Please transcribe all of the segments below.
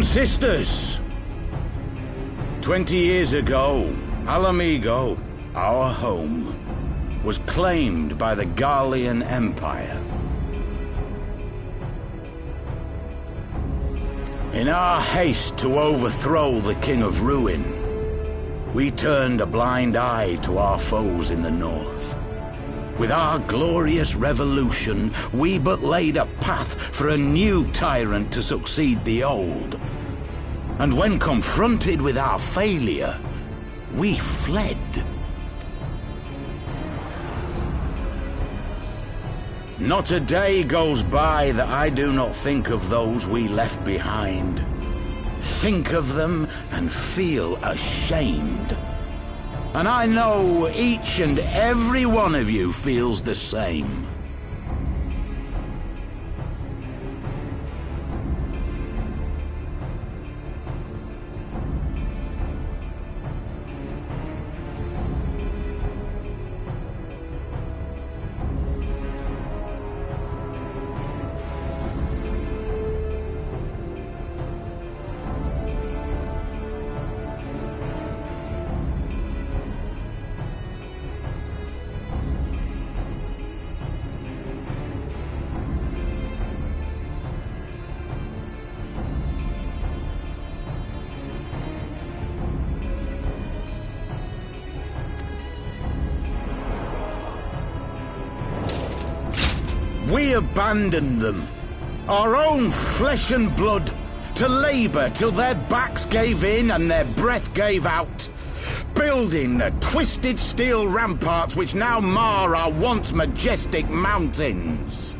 and sisters, 20 years ago, Alamigo, our home, was claimed by the Garlean Empire. In our haste to overthrow the King of Ruin, we turned a blind eye to our foes in the north. With our glorious revolution, we but laid a path for a new tyrant to succeed the old. And when confronted with our failure, we fled. Not a day goes by that I do not think of those we left behind. Think of them and feel ashamed. And I know each and every one of you feels the same. We abandoned them, our own flesh and blood, to labor till their backs gave in and their breath gave out, building the twisted steel ramparts which now mar our once majestic mountains.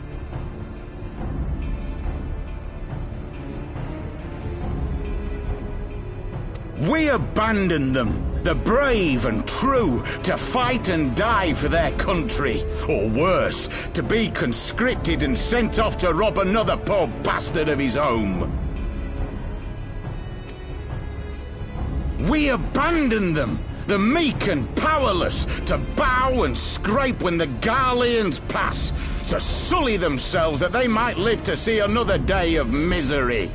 We abandoned them, the brave and true, to fight and die for their country, or worse, to be conscripted and sent off to rob another poor bastard of his home. We abandoned them, the meek and powerless, to bow and scrape when the Garleans pass, to sully themselves that they might live to see another day of misery.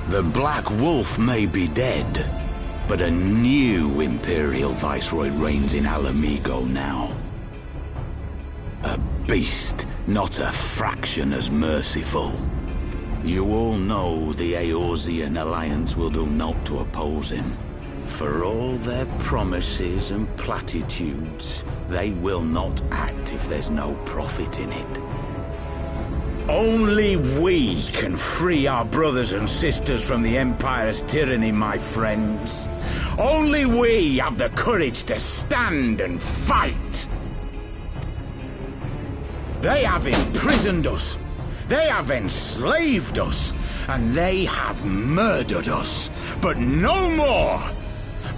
The Black Wolf may be dead, but a new Imperial Viceroy reigns in Alamigo now. A beast, not a fraction as merciful. You all know the Eorzean Alliance will do naught to oppose him. For all their promises and platitudes, they will not act if there's no profit in it. Only we can free our brothers and sisters from the Empire's tyranny, my friends. Only we have the courage to stand and fight. They have imprisoned us, they have enslaved us, and they have murdered us. But no more!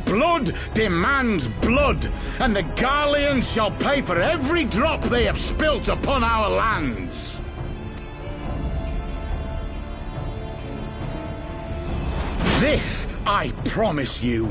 Blood demands blood, and the Garleans shall pay for every drop they have spilt upon our lands. This I promise you,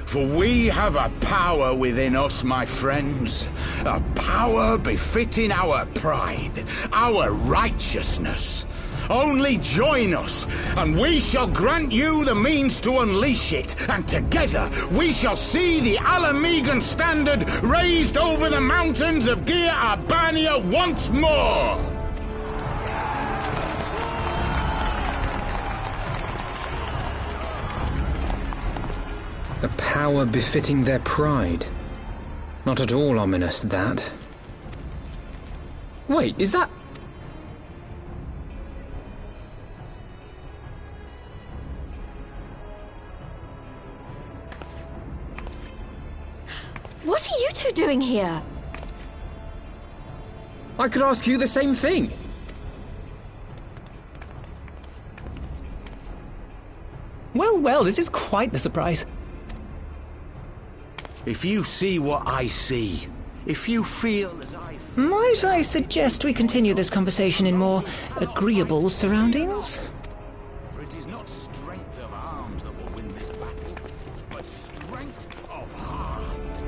for we have a power within us, my friends. A power befitting our pride, our righteousness. Only join us, and we shall grant you the means to unleash it, and together we shall see the Alamigan standard raised over the mountains of Gia Arbania once more! A power befitting their pride. Not at all ominous, that. Wait, is that... What are you two doing here? I could ask you the same thing. Well, well, this is quite the surprise. If you see what I see, if you feel as I feel... Might I suggest we continue this conversation in more agreeable surroundings? For it is not strength of arms that will win this battle, but strength of heart.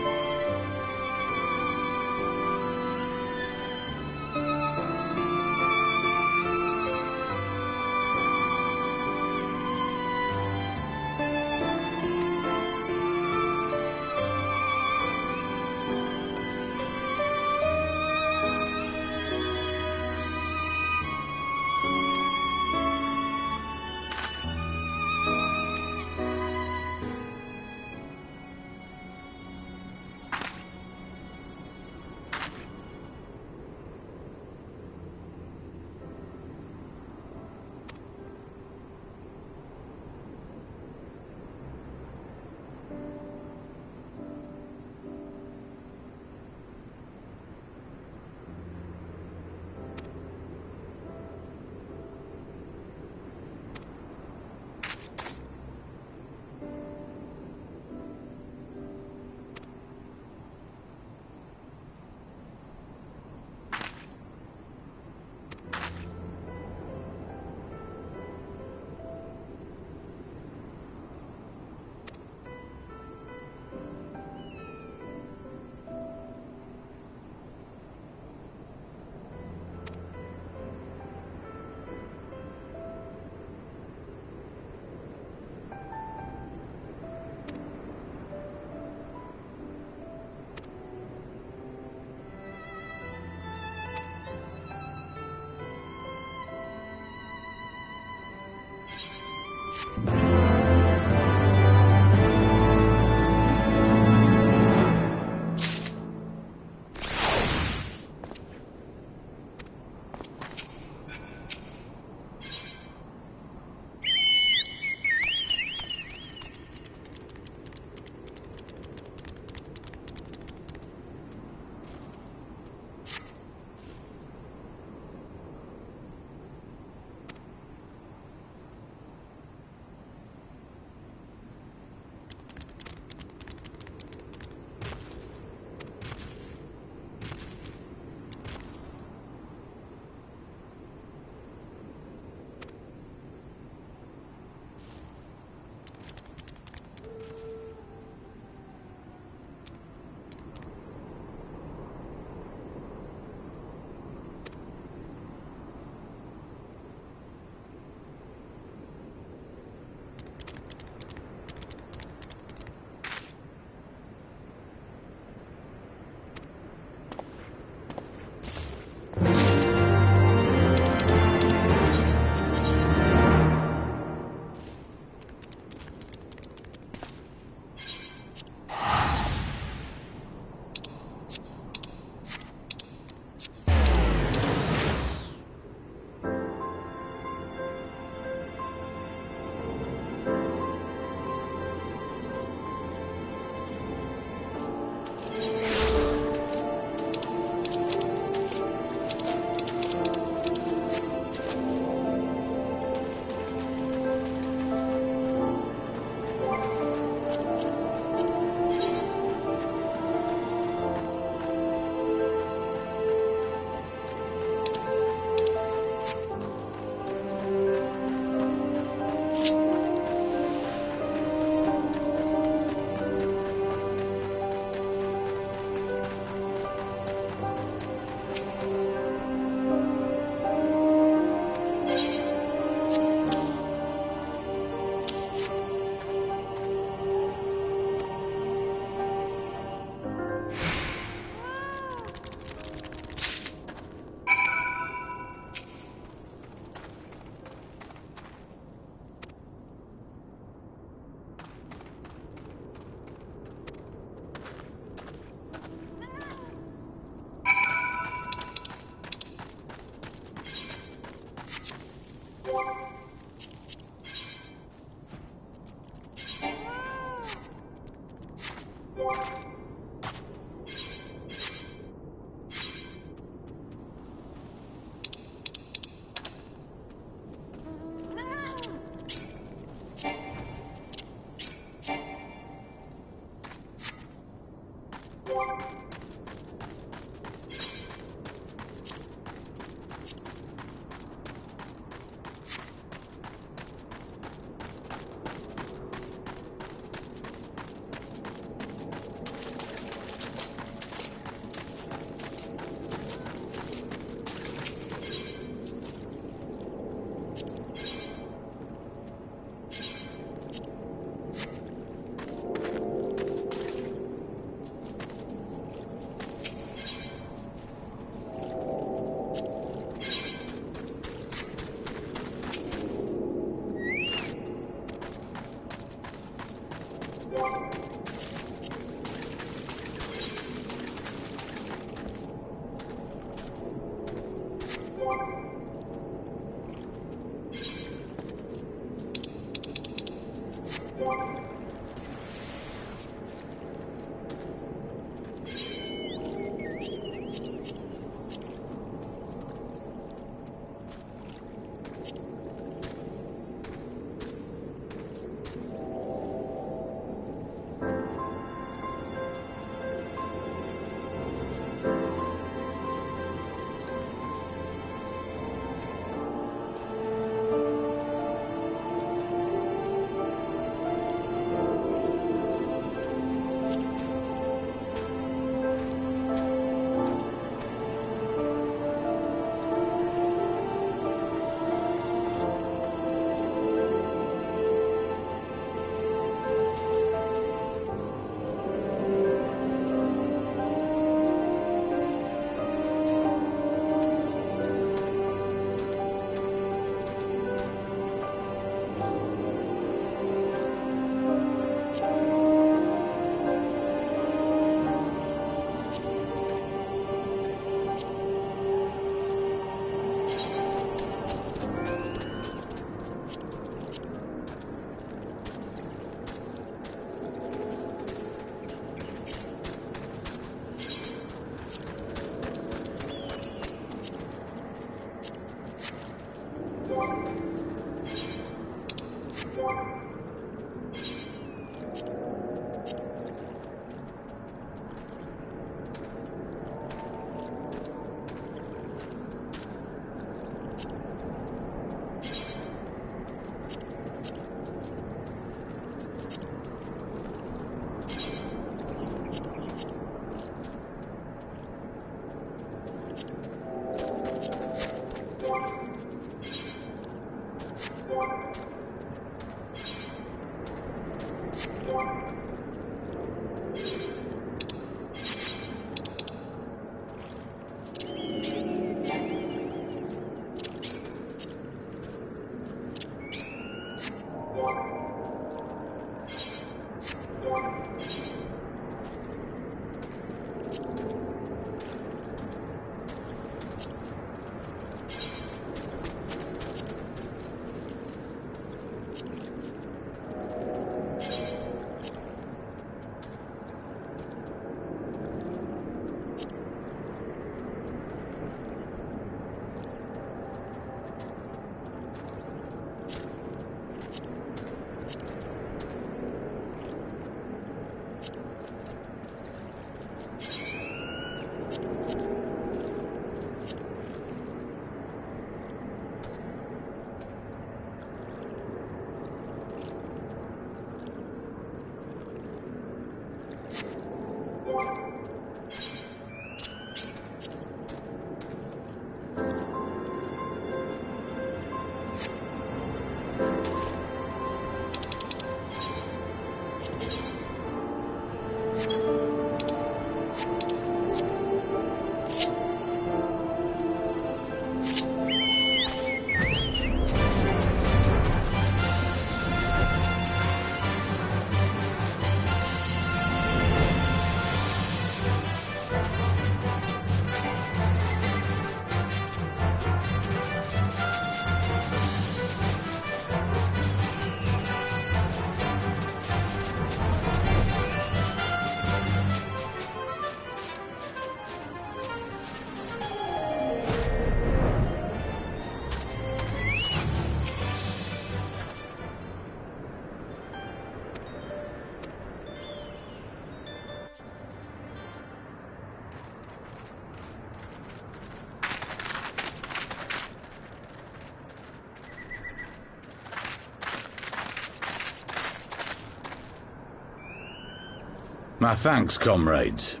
My thanks, comrades.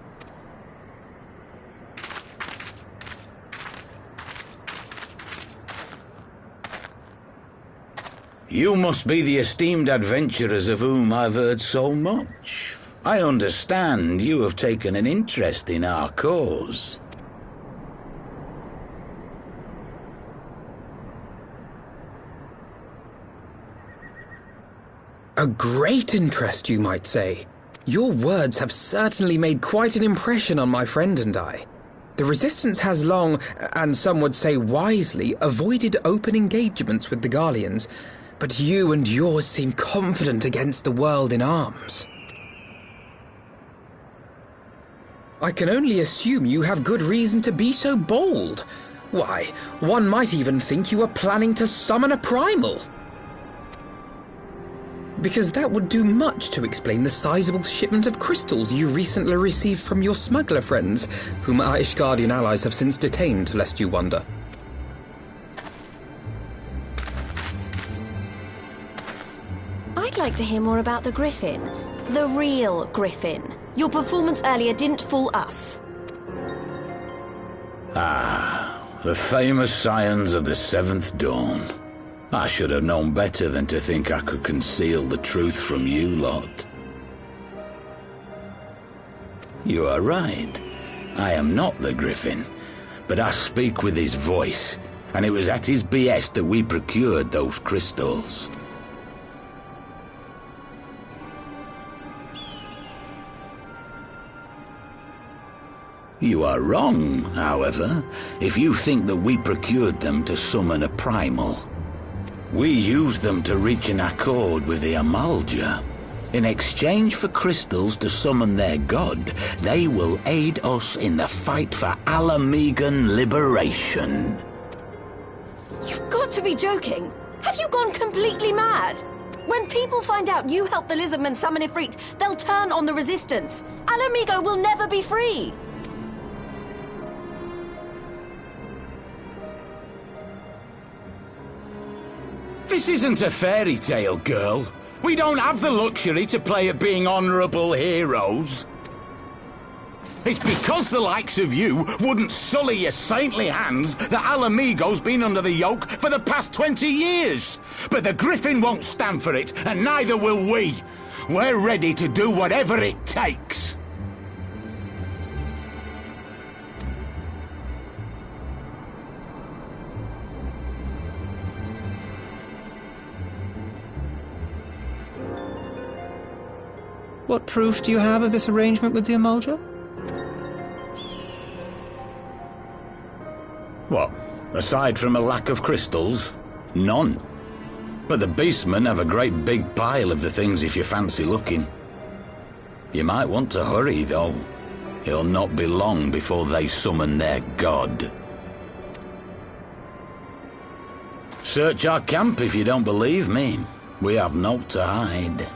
You must be the esteemed adventurers of whom I've heard so much. I understand you have taken an interest in our cause. A great interest, you might say. Your words have certainly made quite an impression on my friend and I. The Resistance has long, and some would say wisely, avoided open engagements with the Garleans, but you and yours seem confident against the world in arms. I can only assume you have good reason to be so bold. Why, one might even think you are planning to summon a primal. Because that would do much to explain the sizable shipment of crystals you recently received from your smuggler friends, whom our Ishgardian allies have since detained, lest you wonder. I'd like to hear more about the Griffin. The real Griffin. Your performance earlier didn't fool us. Ah, the famous scions of the Seventh Dawn. I should have known better than to think I could conceal the truth from you lot. You are right. I am not the Griffin, but I speak with his voice, and it was at his behest that we procured those crystals. You are wrong, however, if you think that we procured them to summon a primal. We used them to reach an accord with the Amalja. In exchange for crystals to summon their god, they will aid us in the fight for Alamegan liberation. You've got to be joking. Have you gone completely mad? When people find out you helped the Lizardmen summon Ifrit, they'll turn on the Resistance. Alamigo will never be free. This isn't a fairy tale, girl. We don't have the luxury to play at being honourable heroes. It's because the likes of you wouldn't sully your saintly hands that Alamigo's been under the yoke for the past 20 years. But the Griffin won't stand for it, and neither will we. We're ready to do whatever it takes. What proof do you have of this arrangement with the Amalja? What? Aside from a lack of crystals? None. But the beastmen have a great big pile of the things if you fancy looking. You might want to hurry, though. It'll not be long before they summon their god. Search our camp if you don't believe me. We have naught to hide.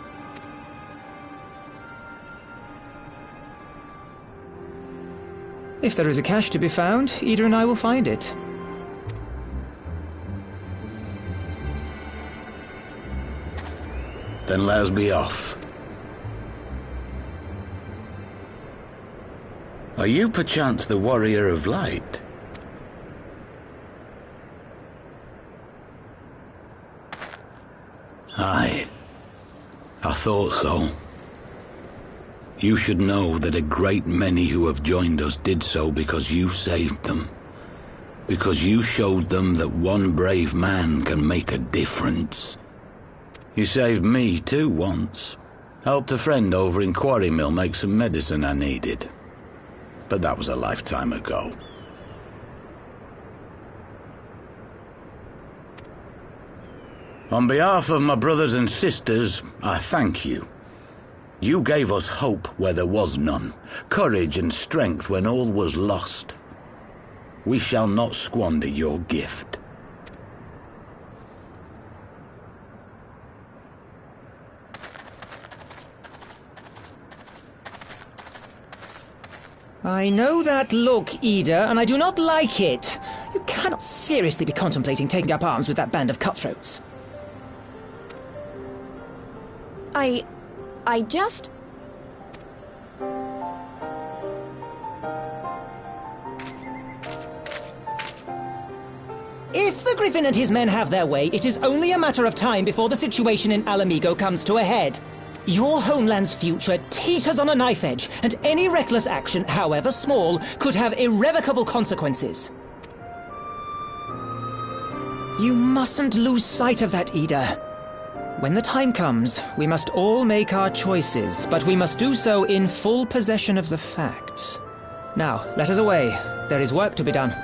If there is a cache to be found, Ida and I will find it. Then let us be off. Are you perchance the Warrior of Light? Aye. I thought so. You should know that a great many who have joined us did so because you saved them. Because you showed them that one brave man can make a difference. You saved me too once. Helped a friend over in Quarry Mill make some medicine I needed. But that was a lifetime ago. On behalf of my brothers and sisters, I thank you. You gave us hope where there was none, courage and strength when all was lost. We shall not squander your gift. I know that look, Ida, and I do not like it. You cannot seriously be contemplating taking up arms with that band of cutthroats. If the Griffin and his men have their way, it is only a matter of time before the situation in Alamigo comes to a head. Your homeland's future teeters on a knife edge, and any reckless action, however small, could have irrevocable consequences. You mustn't lose sight of that, Ida. When the time comes, we must all make our choices, but we must do so in full possession of the facts. Now, let us away. There is work to be done.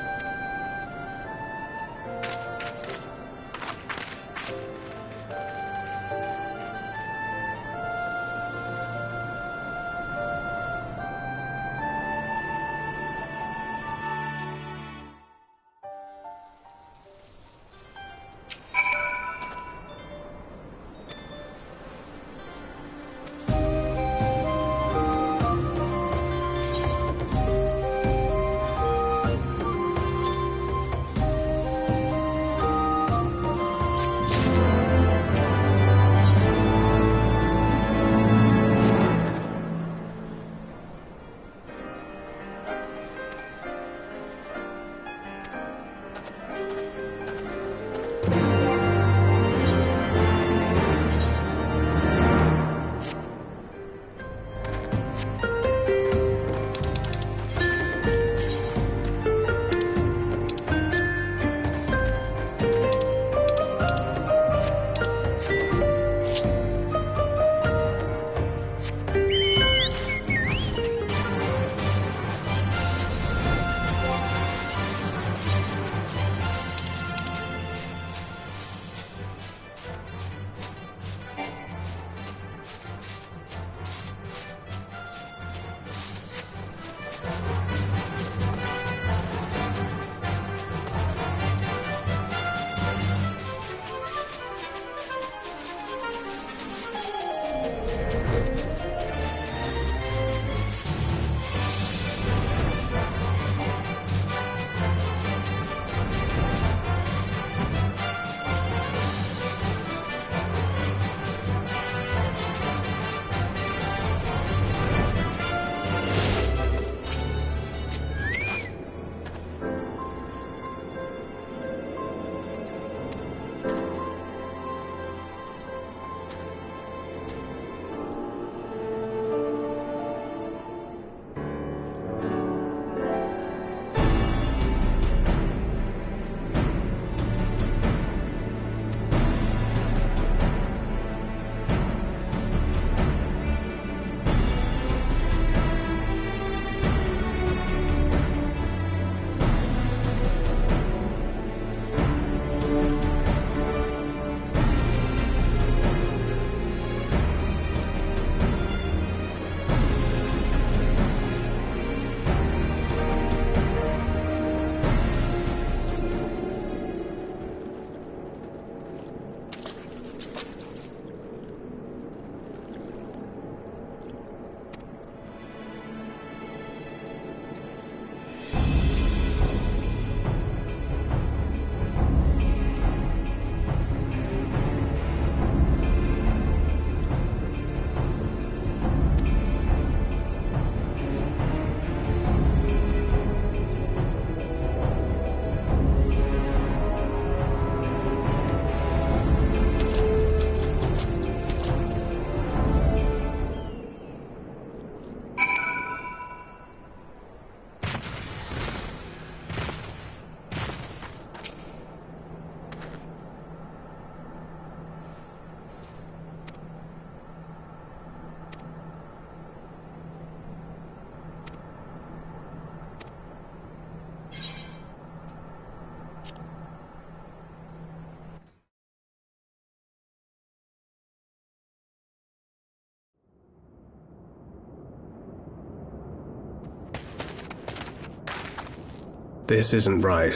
This isn't right.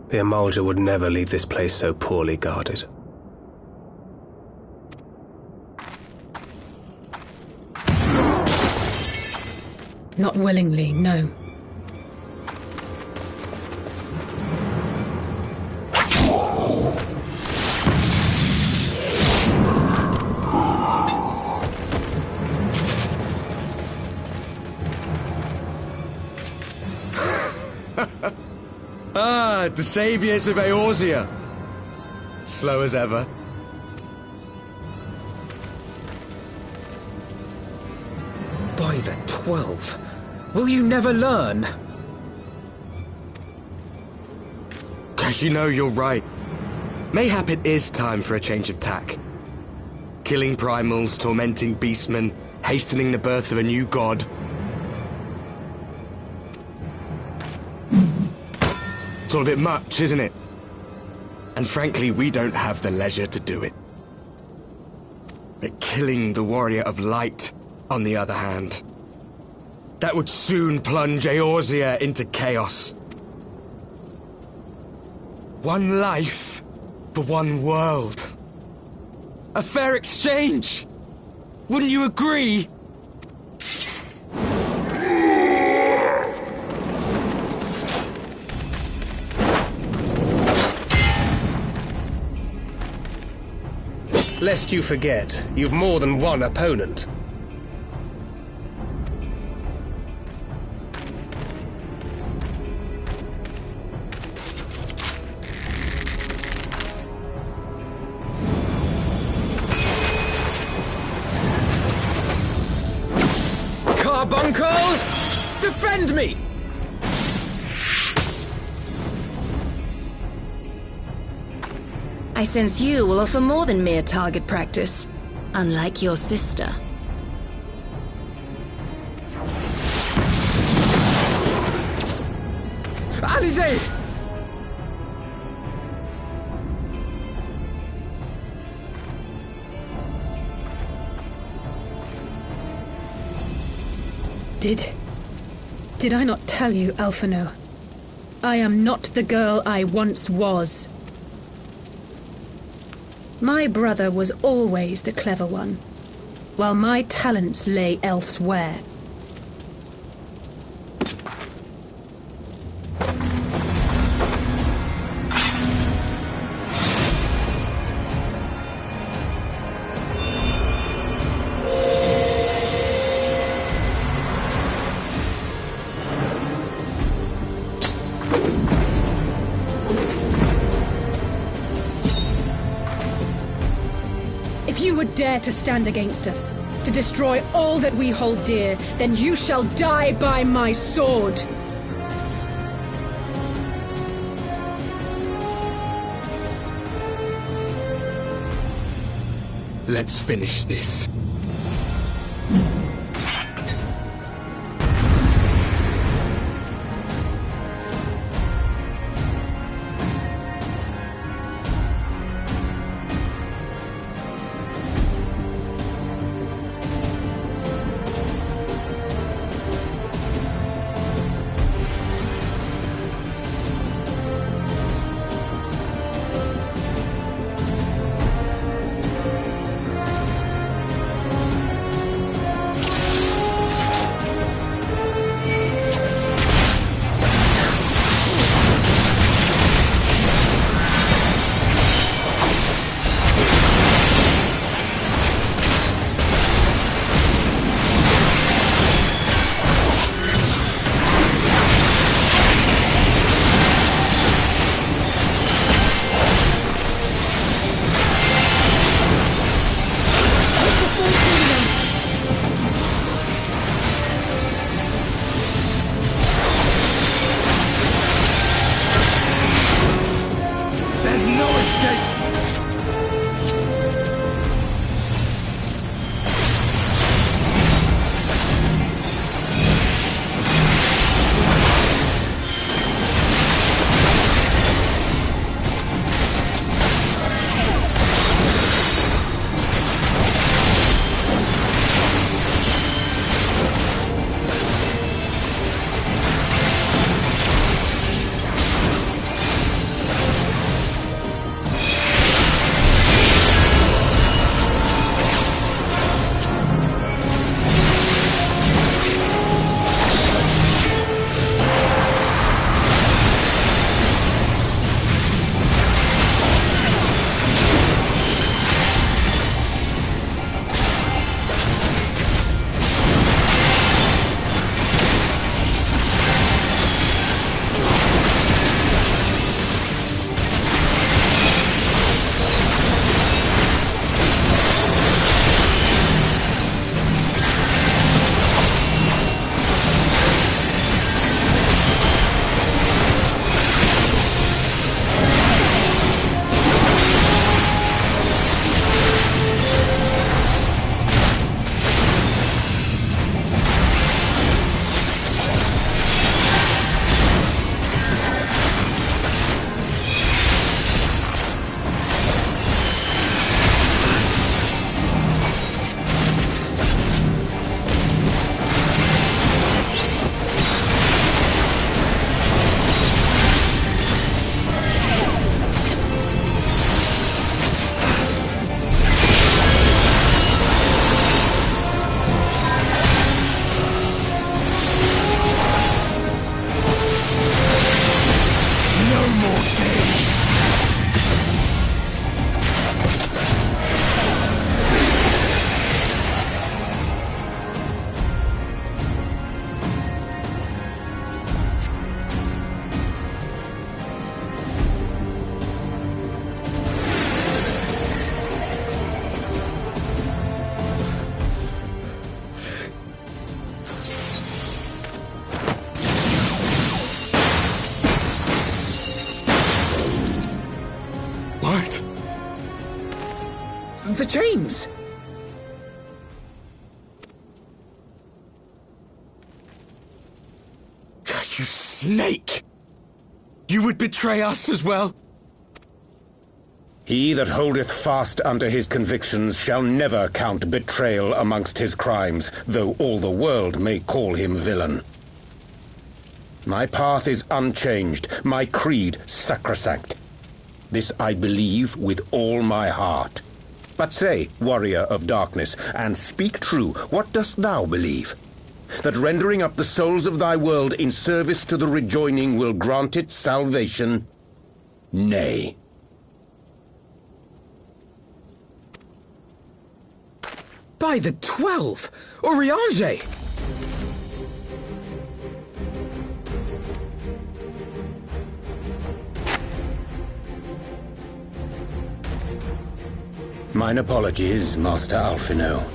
The Emulger would never leave this place so poorly guarded. Not willingly, no. Ah, the saviors of Eorzea. Slow as ever. By the 12. Will you never learn? You know, you're right. Mayhap it is time for a change of tack. Killing primals, tormenting beastmen, hastening the birth of a new god. It's all a bit much, isn't it? And frankly, we don't have the leisure to do it. But killing the Warrior of Light, on the other hand, that would soon plunge Eorzea into chaos. One life for one world. A fair exchange! Wouldn't you agree? Lest you forget, you've more than one opponent. Carbuncles! Defend me! I sense you will offer more than mere target practice, unlike your sister. Alizé! Did I not tell you, Eventhough? I am not the girl I once was. My brother was always the clever one, while my talents lay elsewhere. If you would dare to stand against us, to destroy all that we hold dear, then you shall die by my sword. Let's finish this. the chains! You snake! You would betray us as well? He that holdeth fast unto his convictions shall never count betrayal amongst his crimes, though all the world may call him villain. My path is unchanged, my creed sacrosanct. This I believe with all my heart. But say, warrior of darkness, and speak true, what dost thou believe? That rendering up the souls of thy world in service to the rejoining will grant it salvation? Nay. By the 12! Oriange! Mine apologies, Master Alphino.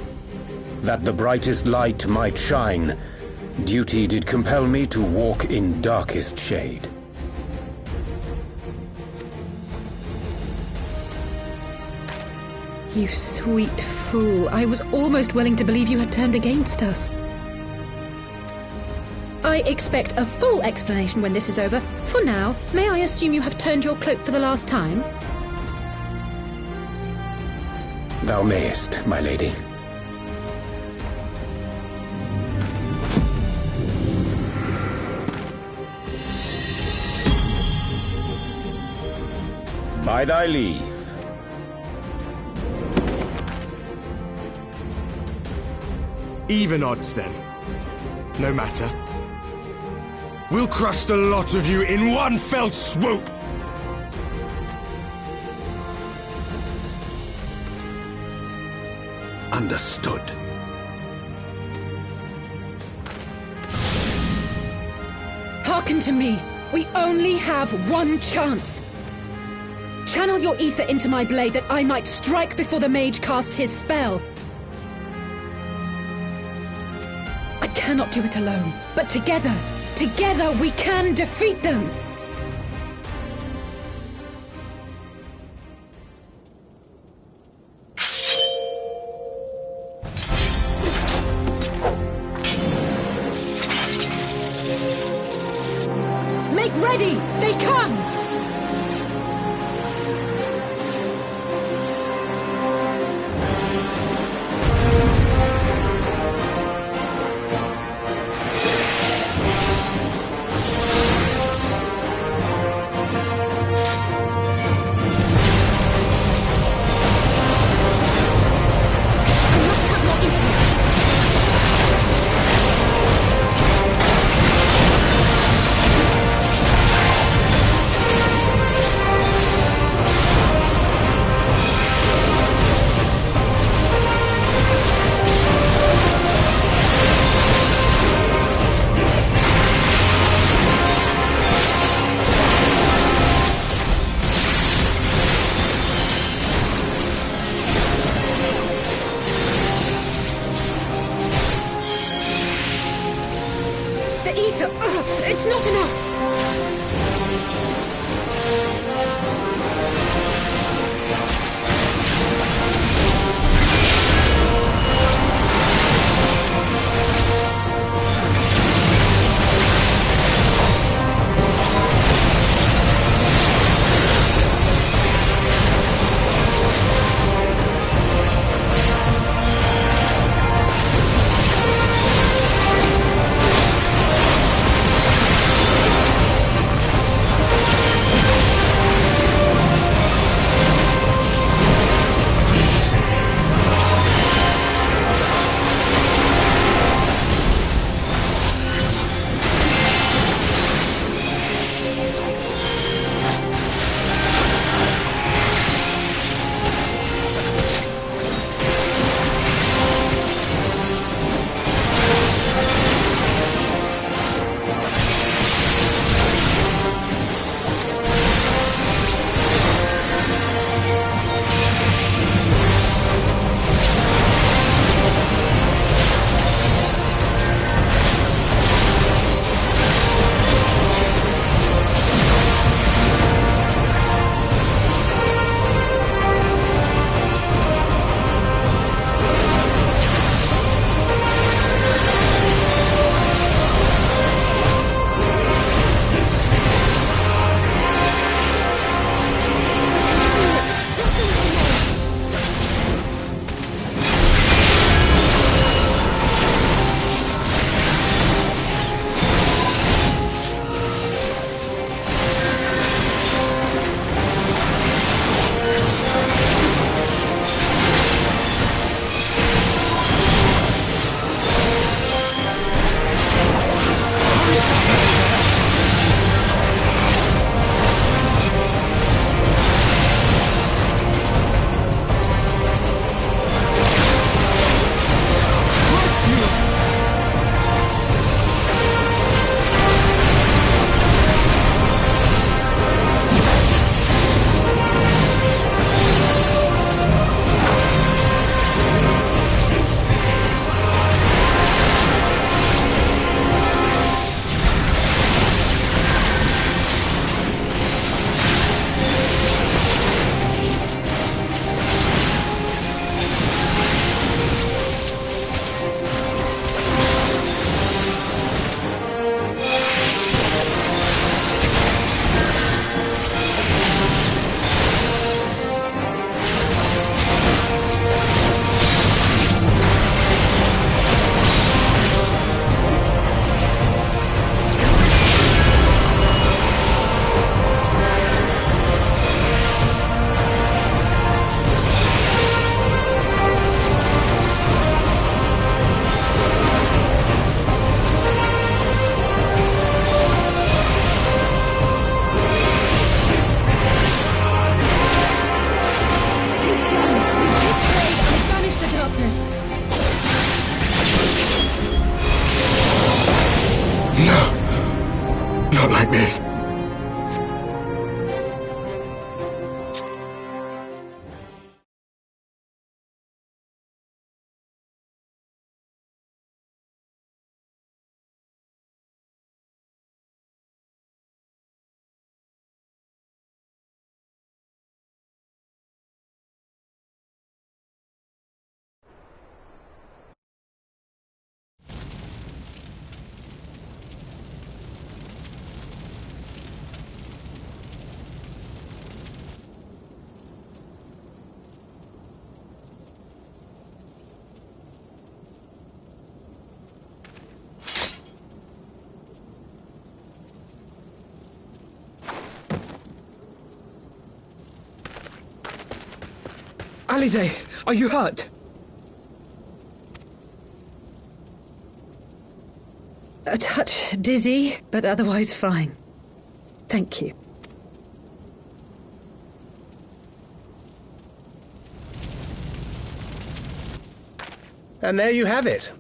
That the brightest light might shine, duty did compel me to walk in darkest shade. You sweet fool. I was almost willing to believe you had turned against us. I expect a full explanation when this is over. For now, may I assume you have turned your cloak for the last time? Thou mayest, my lady. By thy leave. Even odds, then. No matter. We'll crush the lot of you in one fell swoop! Understood. Hearken to me. We only have one chance. Channel your ether into my blade that I might strike before the mage casts his spell. I cannot do it alone, but together we can defeat them! Make ready! They come! It's not enough! No. Not like this. Alize, are you hurt? A touch dizzy, but otherwise fine. Thank you. And there you have it.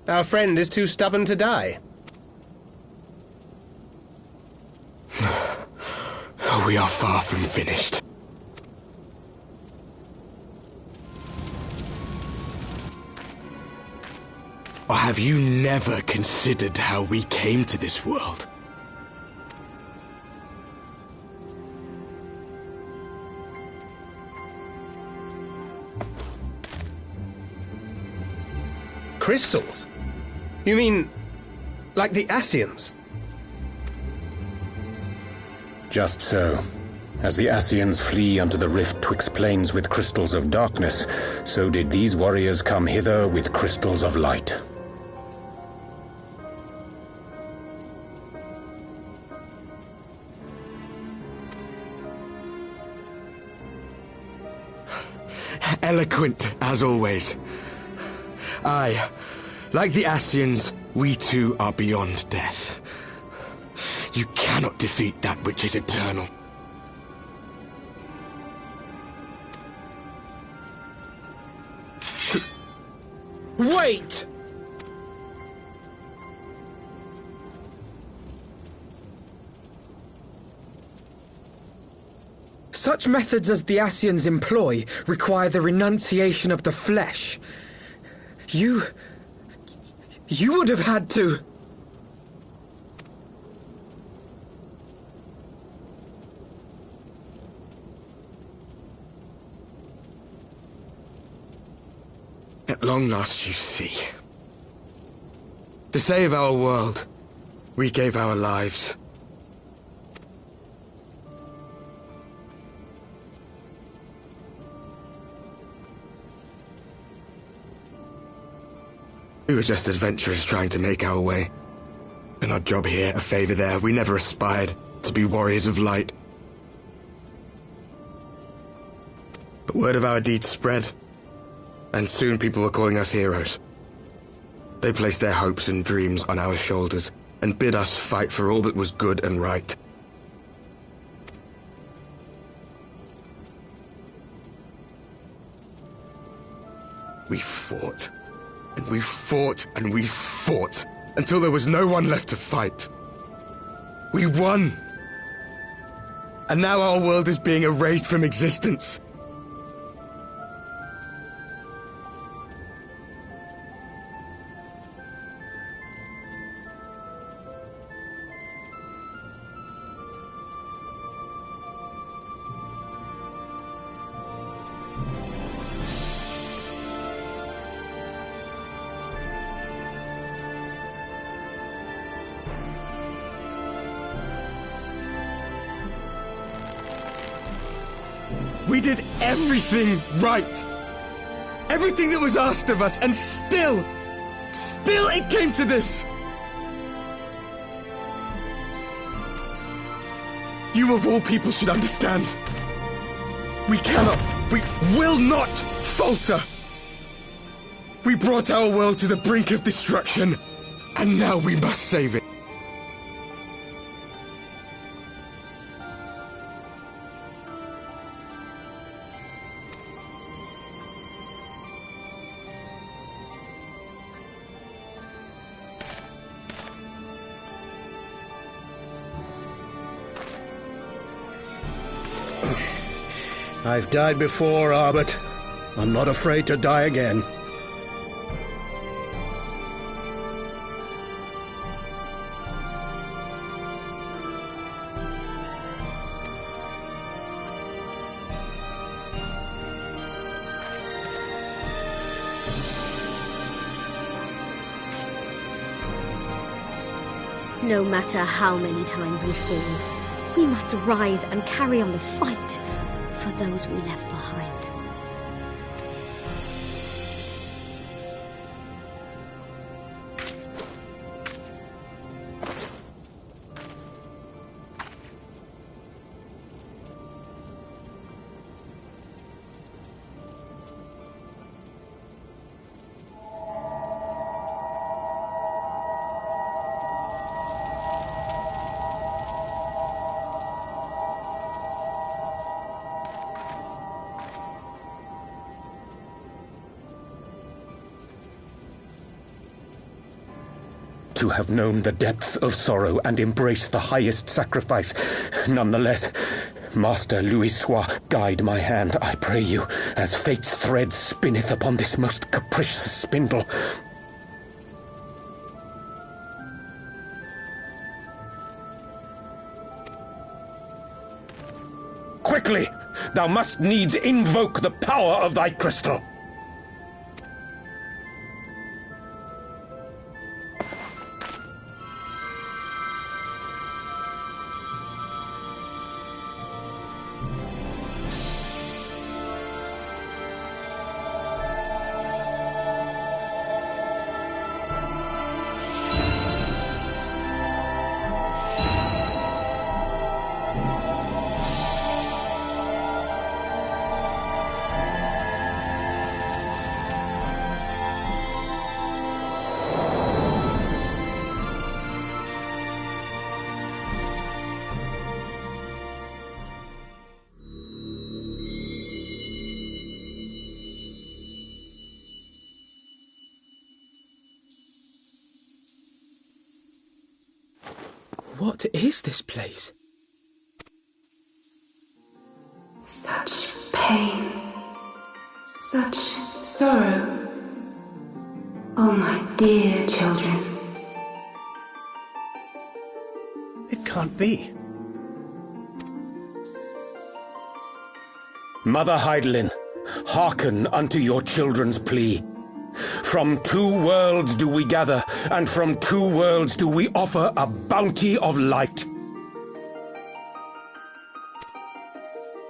Our friend is too stubborn to die. We are far from finished. Or have you never considered how we came to this world? Crystals? You mean, like the Ascians? Just so. As the Ascians flee unto the rift twixt planes with crystals of darkness, so did these warriors come hither with crystals of light. Eloquent, as always. Aye, like the Ascians, we too are beyond death. You cannot defeat that which is eternal. Wait! Such methods as the Ascians employ require the renunciation of the flesh. You would have had to... At long last, you see. To save our world, we gave our lives. We were just adventurers trying to make our way. An odd job here, a favor there. We never aspired to be warriors of light. But word of our deeds spread, and soon people were calling us heroes. They placed their hopes and dreams on our shoulders, and bid us fight for all that was good and right. We fought. And we fought, and we fought, until there was no one left to fight. We won! And now our world is being erased from existence. We did everything right. Everything that was asked of us, and still it came to this. You of all people should understand. We will not falter. We brought our world to the brink of destruction, and now we must save it. I've died before, Arbet. I'm not afraid to die again. No matter how many times we fall, we must rise and carry on the fight for those we left behind. To have known the depths of sorrow and embraced the highest sacrifice. Nonetheless, Master Louis-Sois, guide my hand, I pray you, as fate's thread spinneth upon this most capricious spindle. Quickly! Thou must needs invoke the power of thy crystal. What is this place? Such pain. Such sorrow. Oh, my dear children. It can't be. Mother Heidelin, hearken unto your children's plea. From two worlds do we gather, and from two worlds do we offer a bounty of light.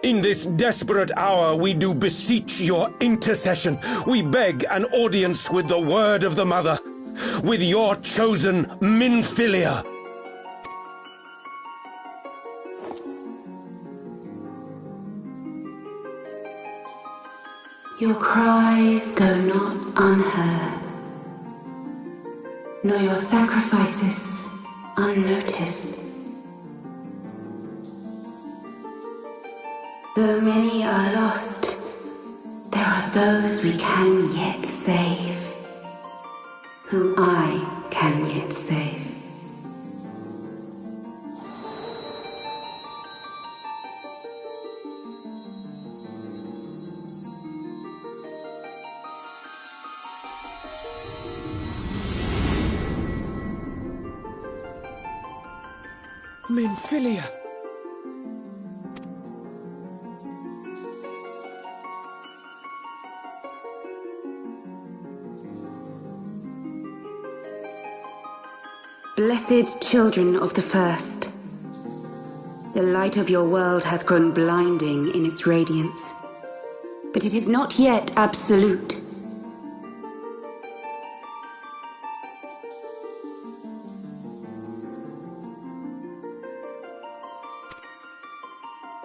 In this desperate hour we do beseech your intercession. We beg an audience with the word of the Mother, with your chosen Minfilia. Your cries go not unheard, nor your sacrifices unnoticed. Though many are lost, there are those we can yet save, whom I can yet save. Minfilia! Blessed children of the First, the light of your world hath grown blinding in its radiance, but it is not yet absolute.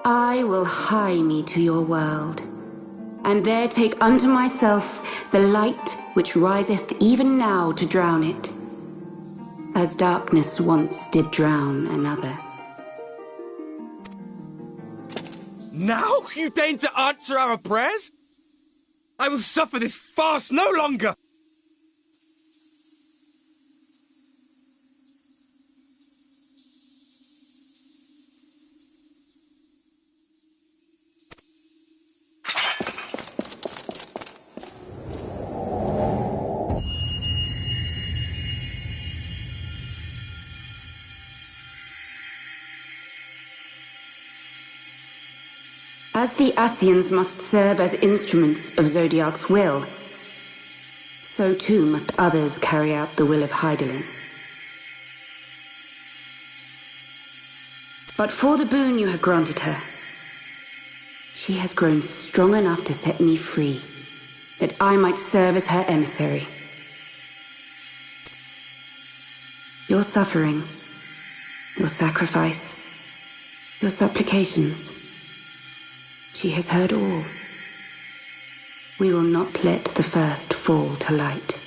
I will hie me to your world, and there take unto myself the light which riseth even now to drown it, as darkness once did drown another. Now you deign to answer our prayers? I will suffer this farce no longer! As the Ascians must serve as instruments of Zodiark's will, so too must others carry out the will of Hydaelyn. But for the boon you have granted her, she has grown strong enough to set me free, that I might serve as her emissary. Your suffering, your sacrifice, your supplications, she has heard all. We will not let the first fall to light.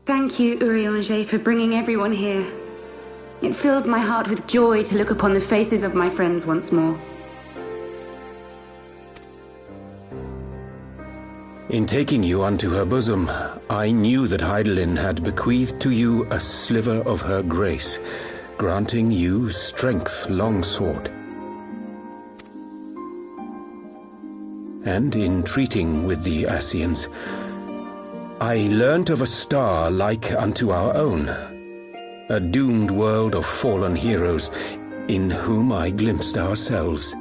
Thank you, Urianger, for bringing everyone here. It fills my heart with joy to look upon the faces of my friends once more. In taking you unto her bosom, I knew that Hydaelyn had bequeathed to you a sliver of her grace, granting you strength long sought. And in treating with the Ascians, I learnt of a star like unto our own, a doomed world of fallen heroes, in whom I glimpsed ourselves,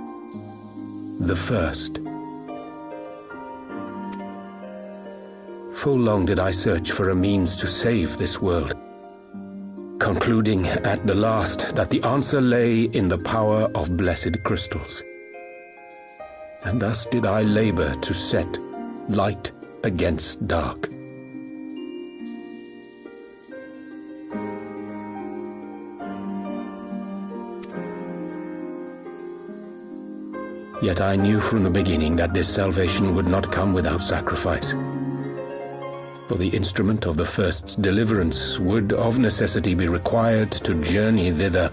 the first. Full long did I search for a means to save this world, concluding at the last that the answer lay in the power of blessed crystals. And thus did I labor to set light against dark. Yet I knew from the beginning that this salvation would not come without sacrifice. For the instrument of the first's deliverance would of necessity be required to journey thither,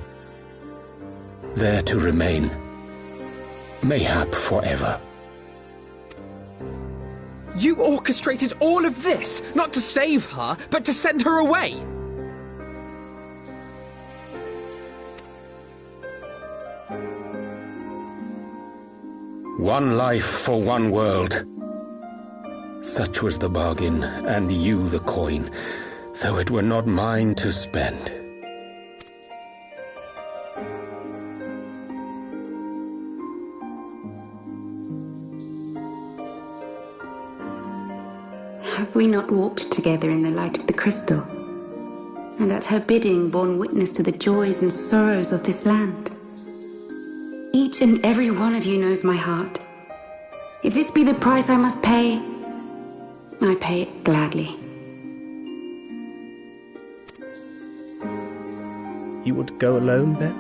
there to remain, mayhap forever. You orchestrated all of this, not to save her, but to send her away! One life for one world. Such was the bargain, and you the coin, though it were not mine to spend. Have we not walked together in the light of the crystal, and at her bidding borne witness to the joys and sorrows of this land? Each and every one of you knows my heart. If this be the price I must pay, I pay it gladly. You would go alone, then?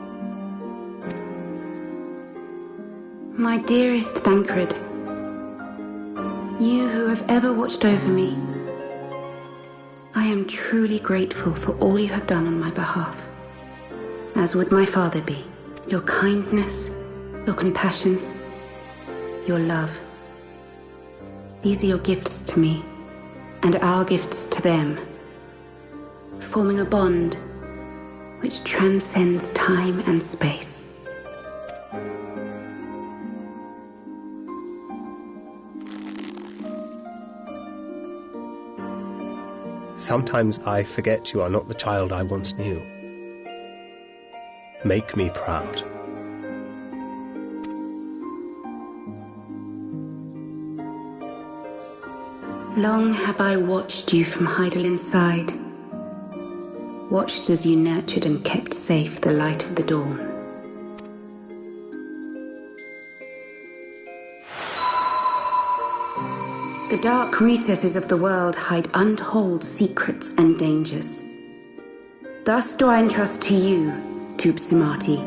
My dearest Thancred, you who have ever watched over me, I am truly grateful for all you have done on my behalf, as would my father be. Your kindness, your compassion, your love. These are your gifts to me, and our gifts to them, forming a bond which transcends time and space. Sometimes I forget you are not the child I once knew. Make me proud. Long have I watched you from Hydaelyn's side, watched as you nurtured and kept safe the light of the dawn. The dark recesses of the world hide untold secrets and dangers. Thus do I entrust to you, Tupsimati.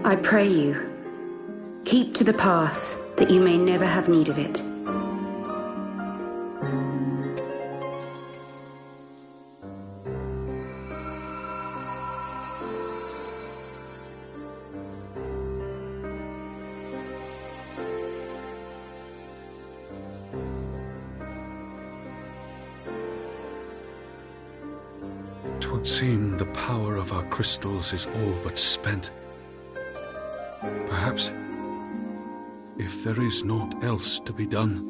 I pray you, keep to the path that you may never have need of it. Twould seem the power of our crystals is all but spent. Perhaps, if there is naught else to be done.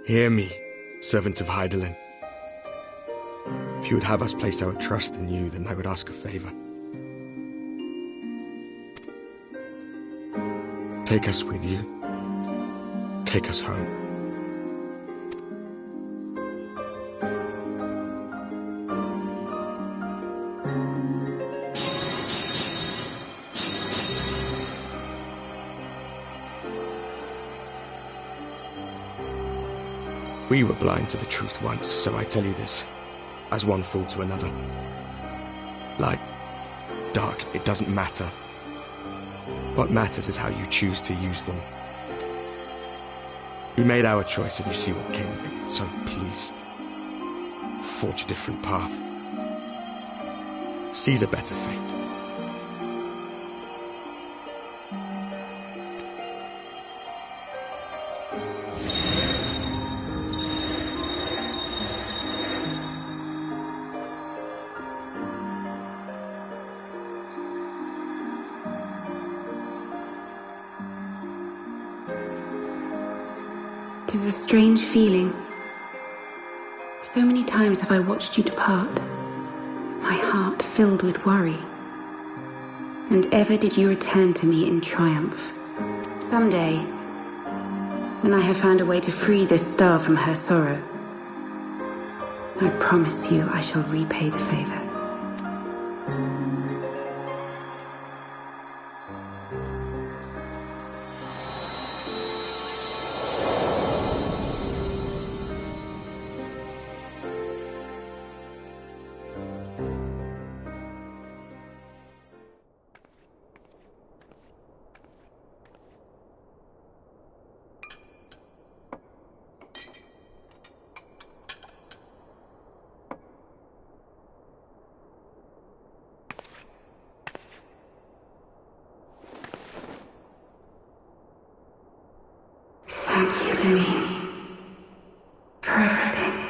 Hear me, servant of Hydaelyn. If you would have us place our trust in you, then I would ask a favor. Take us with you. Take us home. We were blind to the truth once, so I tell you this, as one fool to another. Light, dark, it doesn't matter. What matters is how you choose to use them. We made our choice and you see what came of it, so please, forge a different path. Seize a better fate. It is a strange feeling. So many times have I watched you depart, my heart filled with worry. And ever did you return to me in triumph. Someday, when I have found a way to free this star from her sorrow, I promise you I shall repay the favor. Thank you, Lemmy, for everything.